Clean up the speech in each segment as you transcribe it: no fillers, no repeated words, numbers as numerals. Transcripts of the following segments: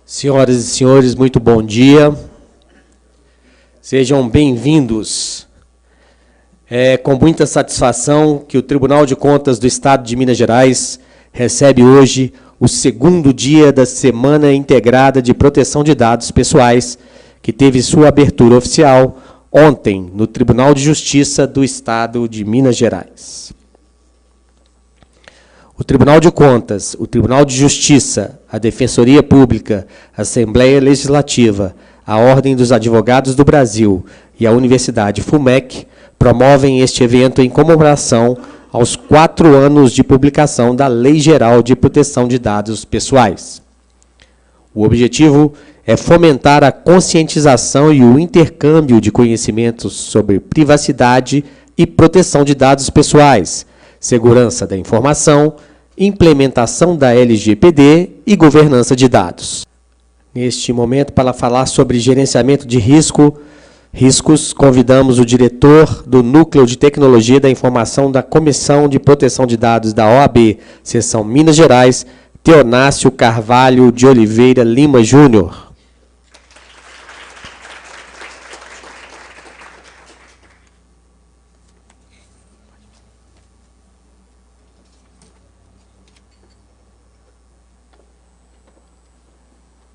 Senhoras e senhores, muito bom dia. Sejam bem-vindos. É com muita satisfação que o Tribunal de Contas do Estado de Minas Gerais recebe hoje o segundo dia da Semana Integrada de Proteção de Dados Pessoais, que teve sua abertura oficial ontem no Tribunal de Justiça do Estado de Minas Gerais. O Tribunal de Contas, o Tribunal de Justiça, a Defensoria Pública, a Assembleia Legislativa, a Ordem dos Advogados do Brasil e a Universidade FUMEC promovem este evento em comemoração aos 4 anos de publicação da Lei Geral de Proteção de Dados Pessoais. O objetivo é fomentar a conscientização e o intercâmbio de conhecimentos sobre privacidade e proteção de dados pessoais, segurança da informação, implementação da LGPD e governança de dados. Neste momento, para falar sobre gerenciamento de riscos, convidamos o diretor do Núcleo de Tecnologia da Informação da Comissão de Proteção de Dados da OAB, Seção Minas Gerais, Teonácio Carvalho de Oliveira Lima Júnior.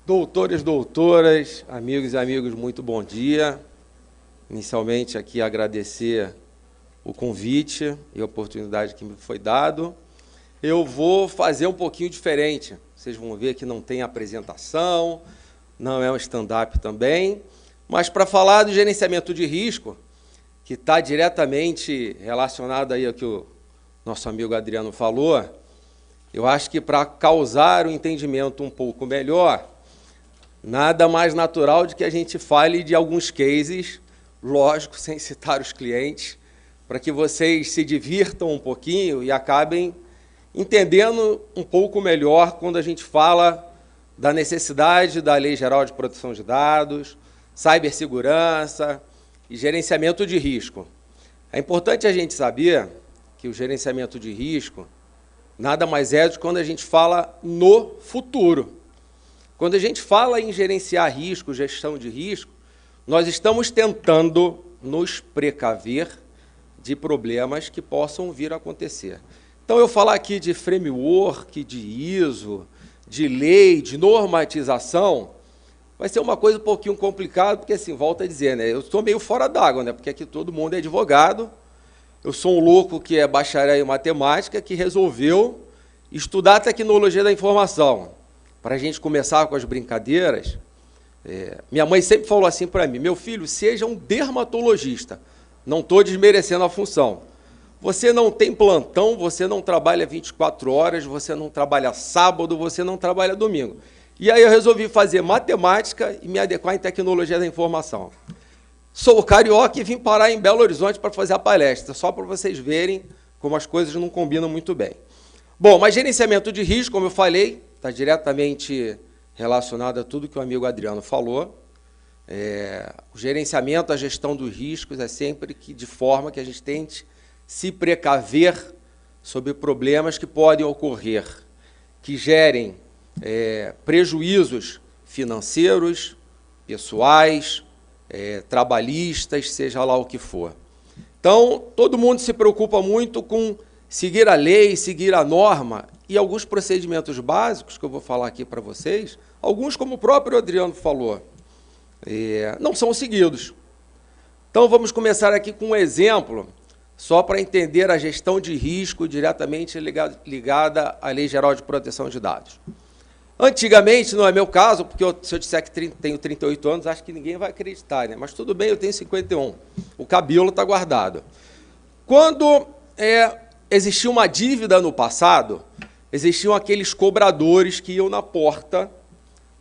Doutores, doutoras, amigos e amigos, muito bom dia. Inicialmente, aqui agradecer o convite e a oportunidade que me foi dado. Eu vou fazer um pouquinho diferente. Vocês vão ver que não tem apresentação, não é um stand-up também, mas para falar do gerenciamento de risco, que está diretamente relacionado aí ao que o nosso amigo Adriano falou, eu acho que para causar um entendimento um pouco melhor, nada mais natural de que a gente fale de alguns cases, lógico, sem citar os clientes, para que vocês se divirtam um pouquinho e acabem entendendo um pouco melhor quando a gente fala da necessidade da Lei Geral de Proteção de Dados, cibersegurança e gerenciamento de risco. É importante a gente saber que o gerenciamento de risco nada mais é do que quando a gente fala no futuro. Quando a gente fala em gerenciar risco, gestão de risco, nós estamos tentando nos precaver de problemas que possam vir a acontecer. Então, eu falar aqui de framework, de ISO, de lei, de normatização, vai ser uma coisa um pouquinho complicada, porque, assim, volto a dizer, né, eu estou meio fora d'água, né, porque aqui todo mundo é advogado, eu sou um louco que é bacharel em matemática, que resolveu estudar a tecnologia da informação. Para a gente começar com as brincadeiras, minha mãe sempre falou assim para mim, meu filho, seja um dermatologista. Não estou desmerecendo a função. Você não tem plantão, você não trabalha 24 horas, você não trabalha sábado, você não trabalha domingo. E aí eu resolvi fazer matemática e me adequar em tecnologia da informação. Sou carioca e vim parar em Belo Horizonte para fazer a palestra, só para vocês verem como as coisas não combinam muito bem. Bom, mas gerenciamento de risco, como eu falei, está diretamente relacionado a tudo que o amigo Adriano falou. O gerenciamento, a gestão dos riscos é sempre de forma que a gente tente se precaver sobre problemas que podem ocorrer, que gerem prejuízos financeiros, pessoais, trabalhistas, seja lá o que for. Então, todo mundo se preocupa muito com seguir a lei, seguir a norma, e alguns procedimentos básicos que eu vou falar aqui para vocês, alguns, como o próprio Adriano falou, não são seguidos. Então, vamos começar aqui com um exemplo, só para entender a gestão de risco diretamente ligada à Lei Geral de Proteção de Dados. Antigamente, não é meu caso, porque se eu disser que tenho 38 anos, acho que ninguém vai acreditar, né? Mas tudo bem, eu tenho 51. O cabelo está guardado. Quando existia uma dívida no passado, existiam aqueles cobradores que iam na porta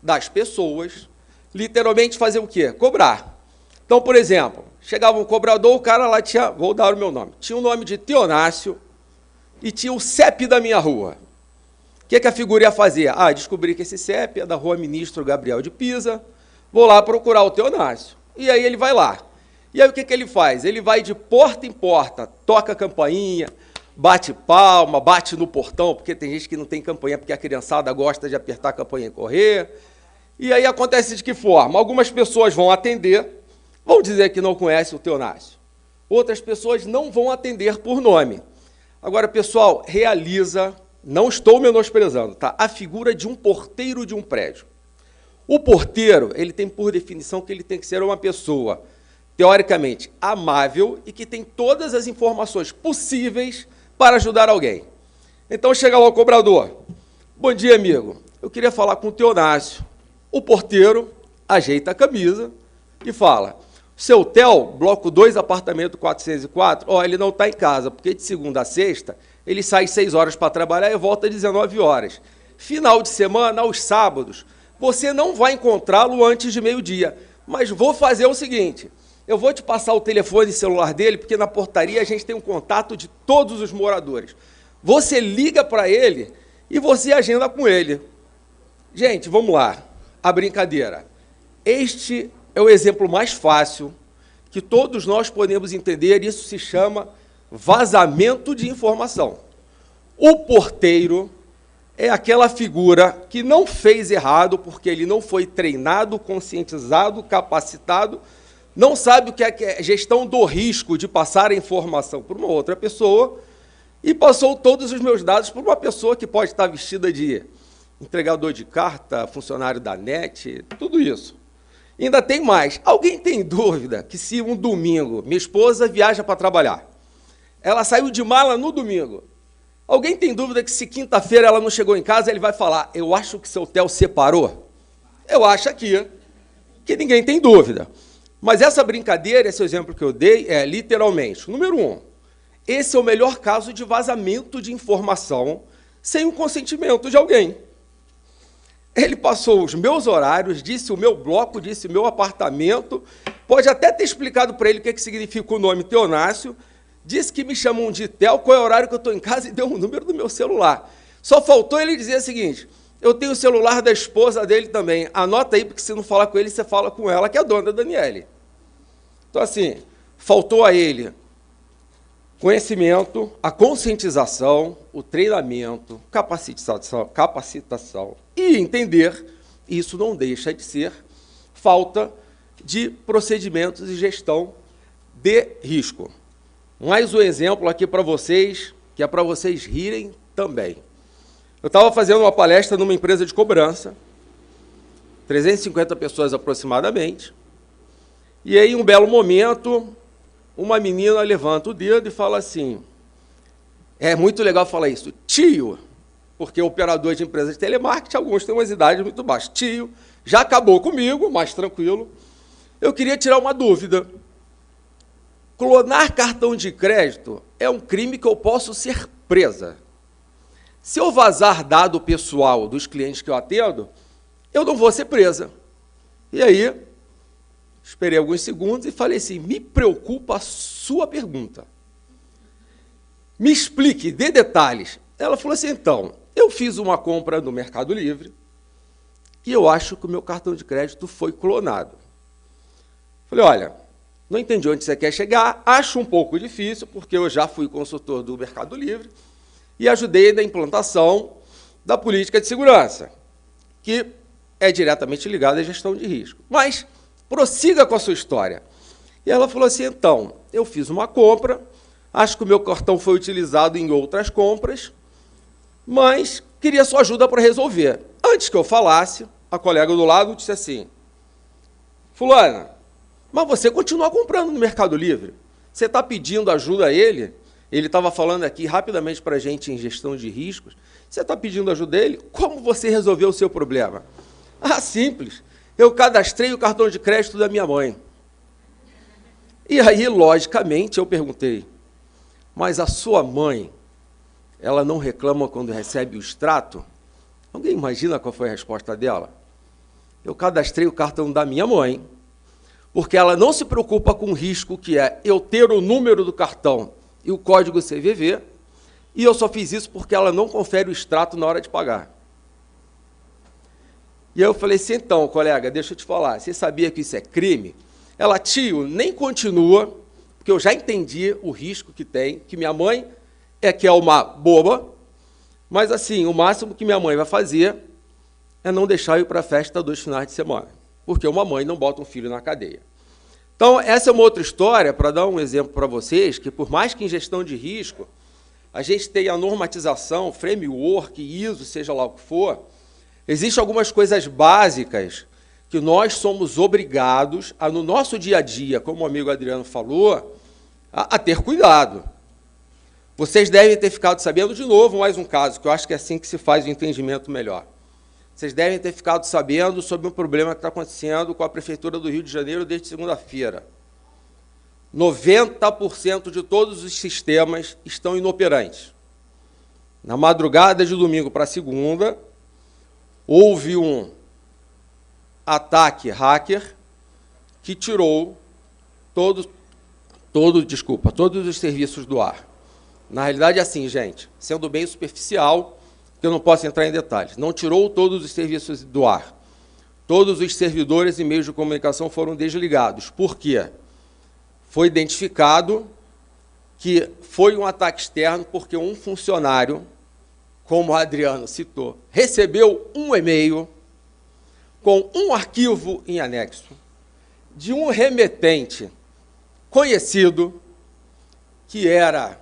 das pessoas, literalmente fazer o quê? Cobrar. Então, por exemplo, chegava um cobrador, o cara lá tinha, vou dar o meu nome, tinha o nome de Teonácio e tinha o CEP da minha rua. O que a figura ia fazer? Descobri que esse CEP é da Rua Ministro Gabriel de Pisa, vou lá procurar o Teonácio. E aí ele vai lá. E aí o que ele faz? Ele vai de porta em porta, toca a campainha, bate palma, bate no portão, porque tem gente que não tem campainha, porque a criançada gosta de apertar a campainha e correr. E aí acontece de que forma? Algumas pessoas vão atender, vão dizer que não conhecem o Teonácio. Outras pessoas não vão atender por nome. Agora, pessoal, realiza, não estou menosprezando, tá? A figura de um porteiro de um prédio. O porteiro, ele tem por definição que ele tem que ser uma pessoa, teoricamente, amável e que tem todas as informações possíveis para ajudar alguém. Então, chega lá o cobrador. Bom dia, amigo. Eu queria falar com o Teonácio. O porteiro ajeita a camisa e fala: seu Theo, bloco 2, apartamento 404, ele não está em casa, porque de segunda a sexta ele sai 6 horas para trabalhar e volta às 19 horas. Final de semana, aos sábados, você não vai encontrá-lo antes de meio-dia. Mas vou fazer o seguinte, eu vou te passar o telefone e celular dele, porque na portaria a gente tem um contato de todos os moradores. Você liga para ele e você agenda com ele. Gente, vamos lá, a brincadeira. Este é o exemplo mais fácil que todos nós podemos entender, isso se chama vazamento de informação. O porteiro é aquela figura que não fez errado, porque ele não foi treinado, conscientizado, capacitado, não sabe o que é gestão do risco de passar a informação para uma outra pessoa, e passou todos os meus dados para uma pessoa que pode estar vestida de entregador de carta, funcionário da NET, tudo isso. Ainda tem mais. Alguém tem dúvida que se um domingo minha esposa viaja para trabalhar, ela saiu de mala no domingo, alguém tem dúvida que se quinta-feira ela não chegou em casa, ele vai falar: eu acho que seu Theo separou? Eu acho aqui que ninguém tem dúvida. Mas essa brincadeira, esse exemplo que eu dei, é literalmente, número 1, esse é o melhor caso de vazamento de informação sem o consentimento de alguém. Ele passou os meus horários, disse o meu bloco, disse o meu apartamento, pode até ter explicado para ele o que significa o nome Teonácio, disse que me chamam de Theo, qual é o horário que eu estou em casa, e deu o número do meu celular. Só faltou ele dizer o seguinte: eu tenho o celular da esposa dele também, anota aí, porque se não falar com ele, você fala com ela, que é a dona Daniele. Então, assim, faltou a ele conhecimento, a conscientização, o treinamento, capacitação e entender, isso não deixa de ser falta de procedimentos e gestão de risco. Mais um exemplo aqui para vocês, que é para vocês rirem também. Eu estava fazendo uma palestra numa empresa de cobrança, 350 pessoas aproximadamente, e aí, em um belo momento, uma menina levanta o dedo e fala assim, é muito legal falar isso, tio, porque operador de empresa de telemarketing, alguns têm umas idades muito baixas, tio, já acabou comigo, mais tranquilo, eu queria tirar uma dúvida. Clonar cartão de crédito é um crime que eu posso ser presa. Se eu vazar dado pessoal dos clientes que eu atendo, eu não vou ser presa. E aí, esperei alguns segundos e falei assim, me preocupa a sua pergunta. Me explique, dê detalhes. Ela falou assim, então, eu fiz uma compra no Mercado Livre e eu acho que o meu cartão de crédito foi clonado. Falei, olha, não entendi onde você quer chegar, acho um pouco difícil, porque eu já fui consultor do Mercado Livre e ajudei na implantação da política de segurança, que é diretamente ligada à gestão de risco. Mas prossiga com a sua história. E ela falou assim, então, eu fiz uma compra, acho que o meu cartão foi utilizado em outras compras, mas queria sua ajuda para resolver. Antes que eu falasse, a colega do lado disse assim, fulana, mas você continua comprando no Mercado Livre? Você está pedindo ajuda a ele? Ele estava falando aqui rapidamente para a gente em gestão de riscos. Você está pedindo ajuda a ele? Como você resolveu o seu problema? Ah, simples. Eu cadastrei o cartão de crédito da minha mãe. E aí, logicamente, eu perguntei, mas a sua mãe, ela não reclama quando recebe o extrato? Alguém imagina qual foi a resposta dela? Eu cadastrei o cartão da minha mãe, porque ela não se preocupa com o risco que é eu ter o número do cartão e o código CVV, e eu só fiz isso porque ela não confere o extrato na hora de pagar. E aí eu falei assim, então, colega, deixa eu te falar, você sabia que isso é crime? Ela, tio, nem continua, porque eu já entendi o risco que tem, que minha mãe é que é uma boba, mas assim, o máximo que minha mãe vai fazer é não deixar ir para a festa 2 finais de semana, porque uma mãe não bota um filho na cadeia. Então, essa é uma outra história, para dar um exemplo para vocês, que por mais que em gestão de risco, a gente tenha a normatização, framework, ISO, seja lá o que for, existem algumas coisas básicas que nós somos obrigados a, no nosso dia a dia, como o amigo Adriano falou, a ter cuidado. Vocês devem ter ficado sabendo, de novo, mais um caso, que eu acho que é assim que se faz o entendimento melhor. Vocês devem ter ficado sabendo sobre um problema que está acontecendo com a Prefeitura do Rio de Janeiro desde segunda-feira. 90% de todos os sistemas estão inoperantes. Na madrugada de domingo para segunda, houve um ataque hacker que tirou todos os serviços do ar. Na realidade, é assim, gente, sendo bem superficial, que eu não posso entrar em detalhes. Não tirou todos os serviços do ar. Todos os servidores e meios de comunicação foram desligados. Por quê? Foi identificado que foi um ataque externo porque um funcionário, como o Adriano citou, recebeu um e-mail com um arquivo em anexo de um remetente conhecido, que era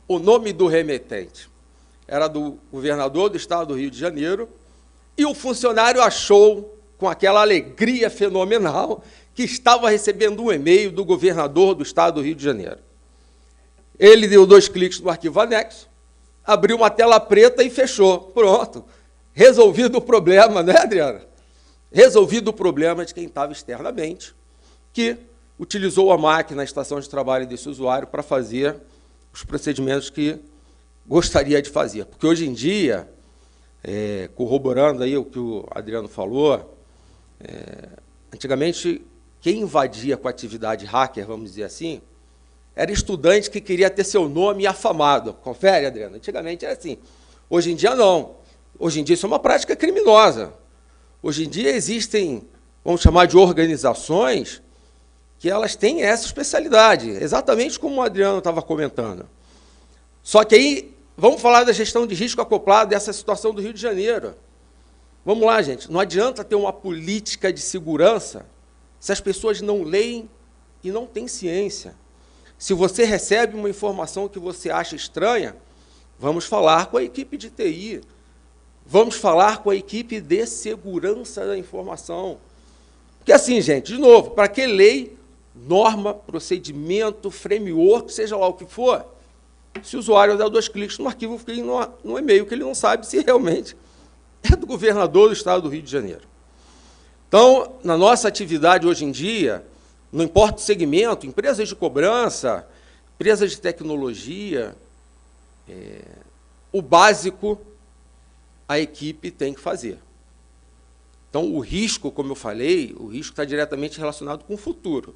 o nome do remetente era do governador do estado do Rio de Janeiro, e o funcionário achou, com aquela alegria fenomenal, que estava recebendo um e-mail do governador do estado do Rio de Janeiro. Ele deu 2 cliques no arquivo anexo, abriu uma tela preta e fechou. Pronto. Resolvido o problema, né, Adriana? Resolvido o problema de quem estava externamente, que utilizou a máquina, a estação de trabalho desse usuário para fazer os procedimentos que gostaria de fazer. Porque hoje em dia, corroborando aí o que o Adriano falou, antigamente, quem invadia com a atividade hacker, vamos dizer assim, era estudante que queria ter seu nome afamado. Confere, Adriano? Antigamente era assim. Hoje em dia, não. Hoje em dia, isso é uma prática criminosa. Hoje em dia, existem, vamos chamar de organizações, que elas têm essa especialidade, exatamente como o Adriano estava comentando. Só que aí, vamos falar da gestão de risco acoplada dessa situação do Rio de Janeiro. Vamos lá, gente. Não adianta ter uma política de segurança se as pessoas não leem e não têm ciência. Se você recebe uma informação que você acha estranha, vamos falar com a equipe de TI, vamos falar com a equipe de segurança da informação. Porque assim, gente, de novo, para que lei, norma, procedimento, framework, seja lá o que for, se o usuário der 2 cliques no arquivo, no e-mail, que ele não sabe se realmente é do governador do estado do Rio de Janeiro. Então, na nossa atividade hoje em dia, não importa o segmento, empresas de cobrança, empresas de tecnologia, o básico a equipe tem que fazer. Então, o risco, como eu falei, o risco está diretamente relacionado com o futuro.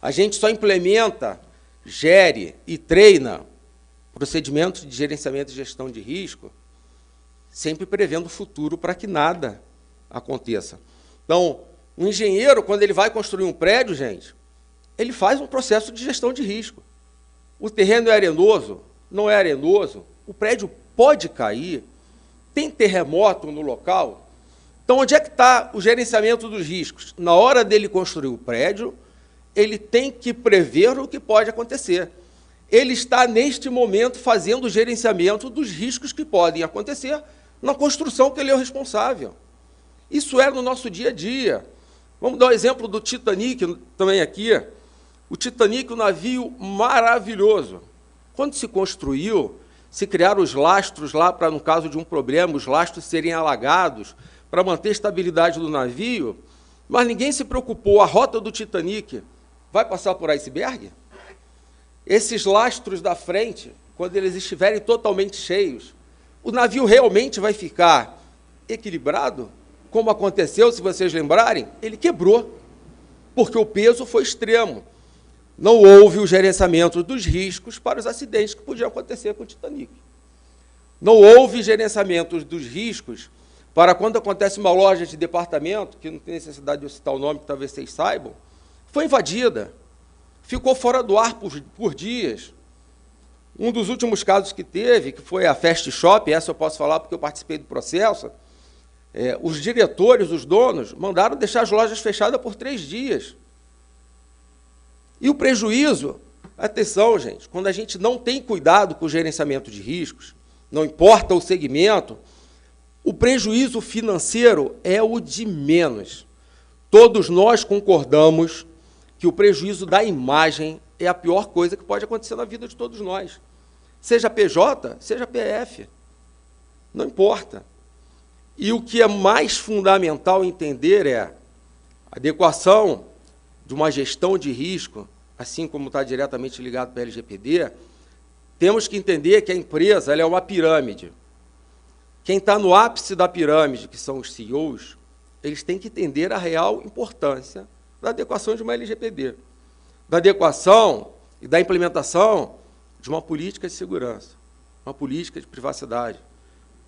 A gente só implementa, gere e treina procedimentos de gerenciamento e gestão de risco, sempre prevendo o futuro para que nada aconteça. Então, o engenheiro, quando ele vai construir um prédio, gente, ele faz um processo de gestão de risco. O terreno é arenoso, não é arenoso, o prédio pode cair, tem terremoto no local. Então, onde é que está o gerenciamento dos riscos? Na hora dele construir o prédio, ele tem que prever o que pode acontecer. Ele está, neste momento, fazendo o gerenciamento dos riscos que podem acontecer na construção que ele é o responsável. Isso é no nosso dia a dia. Vamos dar o exemplo do Titanic também aqui. O Titanic, um navio maravilhoso. Quando se construiu, se criaram os lastros lá para, no caso de um problema, os lastros serem alagados para manter a estabilidade do navio, mas ninguém se preocupou. A rota do Titanic vai passar por iceberg? Esses lastros da frente, quando eles estiverem totalmente cheios, o navio realmente vai ficar equilibrado? Como aconteceu, se vocês lembrarem, ele quebrou, porque o peso foi extremo. Não houve o gerenciamento dos riscos para os acidentes que podiam acontecer com o Titanic. Não houve gerenciamento dos riscos para quando acontece uma loja de departamento, que não tem necessidade de eu citar o nome, que talvez vocês saibam, foi invadida, ficou fora do ar por dias. Um dos últimos casos que teve, que foi a Fast Shop, essa eu posso falar porque eu participei do processo, Os diretores, os donos, mandaram deixar as lojas fechadas por 3 dias. E o prejuízo, atenção, gente, quando a gente não tem cuidado com o gerenciamento de riscos, não importa o segmento, o prejuízo financeiro é o de menos. Todos nós concordamos que o prejuízo da imagem é a pior coisa que pode acontecer na vida de todos nós. Seja PJ, seja PF. Não importa. E o que é mais fundamental entender é a adequação de uma gestão de risco, assim como está diretamente ligado para a LGPD, temos que entender que a empresa ela é uma pirâmide. Quem está no ápice da pirâmide, que são os CEOs, eles têm que entender a real importância da adequação de uma LGPD, da adequação e da implementação de uma política de segurança, uma política de privacidade,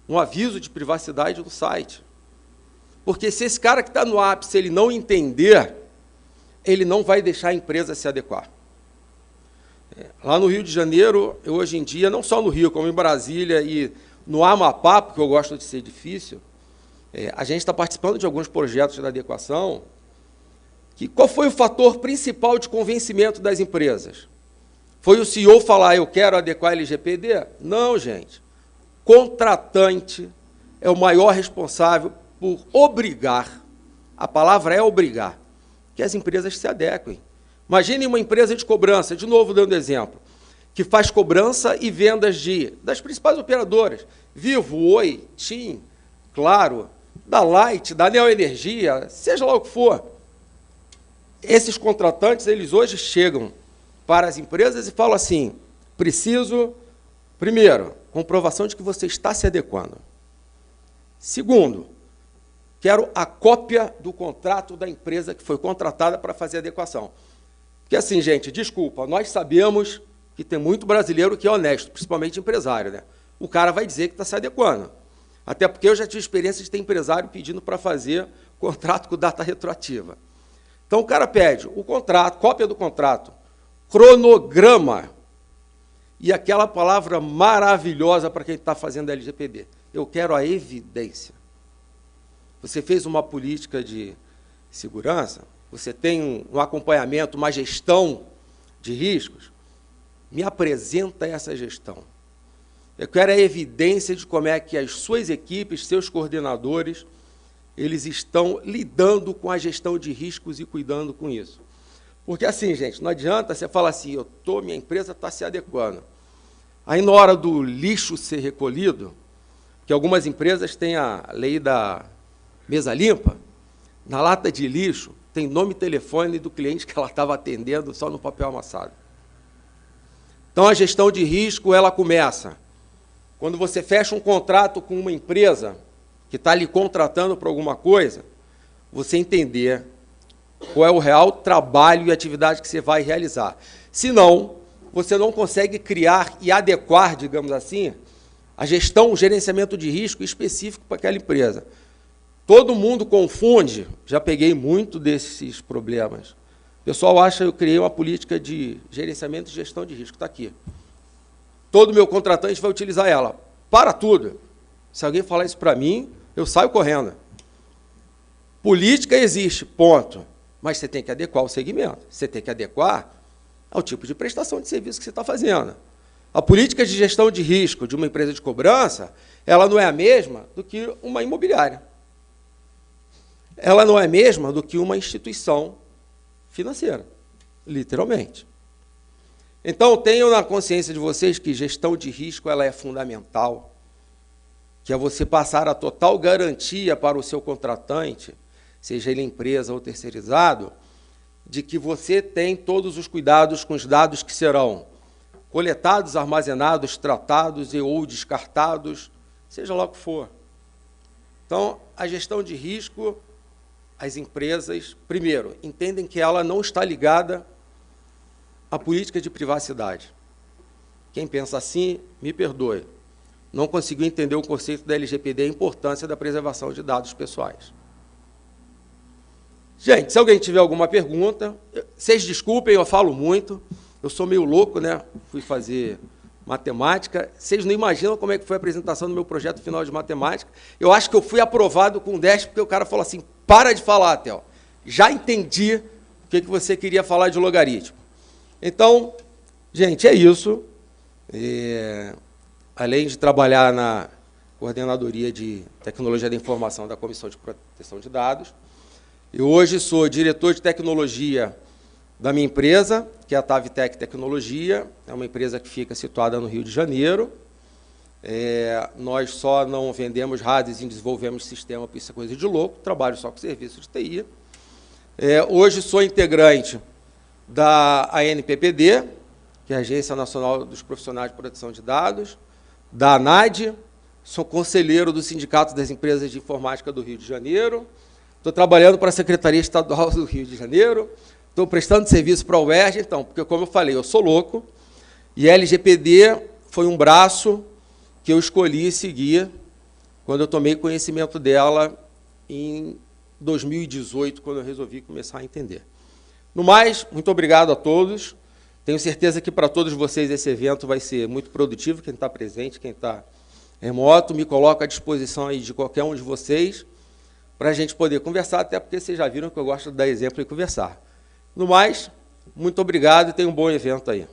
um aviso de privacidade no site. Porque se esse cara que está no ápice ele não entender, ele não vai deixar a empresa se adequar. Lá no Rio de Janeiro, hoje em dia, não só no Rio, como em Brasília e no Amapá, porque eu gosto de ser difícil, a gente está participando de alguns projetos de adequação. Qual foi o fator principal de convencimento das empresas? Foi o CEO falar, eu quero adequar a LGPD? Não, gente. Contratante é o maior responsável por obrigar, a palavra é obrigar, que as empresas se adequem. Imagine uma empresa de cobrança, de novo dando exemplo, que faz cobrança e vendas das principais operadoras, Vivo, Oi, TIM, Claro, da Light, da Neoenergia, seja lá o que for. Esses contratantes, eles hoje chegam para as empresas e falam assim, preciso, primeiro, comprovação de que você está se adequando. Segundo, quero a cópia do contrato da empresa que foi contratada para fazer a adequação. Porque assim, gente, desculpa, nós sabemos que tem muito brasileiro que é honesto, principalmente empresário, né? O cara vai dizer que está se adequando. Até porque eu já tive experiência de ter empresário pedindo para fazer contrato com data retroativa. Então, o cara pede o contrato, cópia do contrato, cronograma, e aquela palavra maravilhosa para quem está fazendo a LGPD. Eu quero a evidência. Você fez uma política de segurança, você tem um acompanhamento, uma gestão de riscos, me apresenta essa gestão. Eu quero a evidência de como é que as suas equipes, seus coordenadores, eles estão lidando com a gestão de riscos e cuidando com isso. Porque assim, gente, não adianta você falar assim, minha empresa está se adequando. Aí, na hora do lixo ser recolhido, que algumas empresas têm a lei da mesa limpa, na lata de lixo tem nome e telefone do cliente que ela estava atendendo só no papel amassado. Então, a gestão de risco, ela começa quando você fecha um contrato com uma empresa que está lhe contratando para alguma coisa, você entender qual é o real trabalho e atividade que você vai realizar. Senão, você não consegue criar e adequar, digamos assim, a gestão, o gerenciamento de risco específico para aquela empresa. Todo mundo confunde, já peguei muito desses problemas. O pessoal acha que eu criei uma política de gerenciamento e gestão de risco, está aqui. Todo meu contratante vai utilizar ela. Para tudo. Se alguém falar isso para mim, eu saio correndo. Política existe, ponto. Mas você tem que adequar o segmento. Você tem que adequar ao tipo de prestação de serviço que você está fazendo. A política de gestão de risco de uma empresa de cobrança, ela não é a mesma do que uma imobiliária. Ela não é a mesma do que uma instituição financeira, literalmente. Então, tenham na consciência de vocês que gestão de risco ela é fundamental, que é você passar a total garantia para o seu contratante, seja ele empresa ou terceirizado, de que você tem todos os cuidados com os dados que serão coletados, armazenados, tratados e ou descartados, seja lá o que for. Então, a gestão de risco, as empresas, primeiro, entendem que ela não está ligada à política de privacidade. Quem pensa assim, me perdoe. Não conseguiu entender o conceito da LGPD e a importância da preservação de dados pessoais. Gente, se alguém tiver alguma pergunta, vocês desculpem, eu falo muito, eu sou meio louco, né? Fui fazer matemática. Vocês não imaginam como é que foi a apresentação do meu projeto final de matemática. Eu acho que eu fui aprovado com 10, porque o cara falou assim, para de falar, Theo. Já entendi o que você queria falar de logaritmo. Então, gente, é isso. Além de trabalhar na Coordenadoria de Tecnologia da Informação da Comissão de Proteção de Dados, eu hoje sou diretor de tecnologia da minha empresa, que é a Tavitec Tecnologia, é uma empresa que fica situada no Rio de Janeiro. Nós só não vendemos hardware e desenvolvemos sistema, porque isso é coisa de louco, trabalho só com serviço de TI. Hoje sou integrante da ANPPD, que é a Agência Nacional dos Profissionais de Proteção de Dados, da ANAD, sou conselheiro do Sindicato das Empresas de Informática do Rio de Janeiro, estou trabalhando para a Secretaria Estadual do Rio de Janeiro, estou prestando serviço para a UERJ, então, porque, como eu falei, eu sou louco, e a LGPD foi um braço que eu escolhi seguir quando eu tomei conhecimento dela em 2018, quando eu resolvi começar a entender. No mais, muito obrigado a todos. Tenho certeza que para todos vocês esse evento vai ser muito produtivo, quem está presente, quem está remoto, me coloco à disposição aí de qualquer um de vocês, para a gente poder conversar, até porque vocês já viram que eu gosto de dar exemplo e conversar. No mais, muito obrigado e tenham um bom evento aí.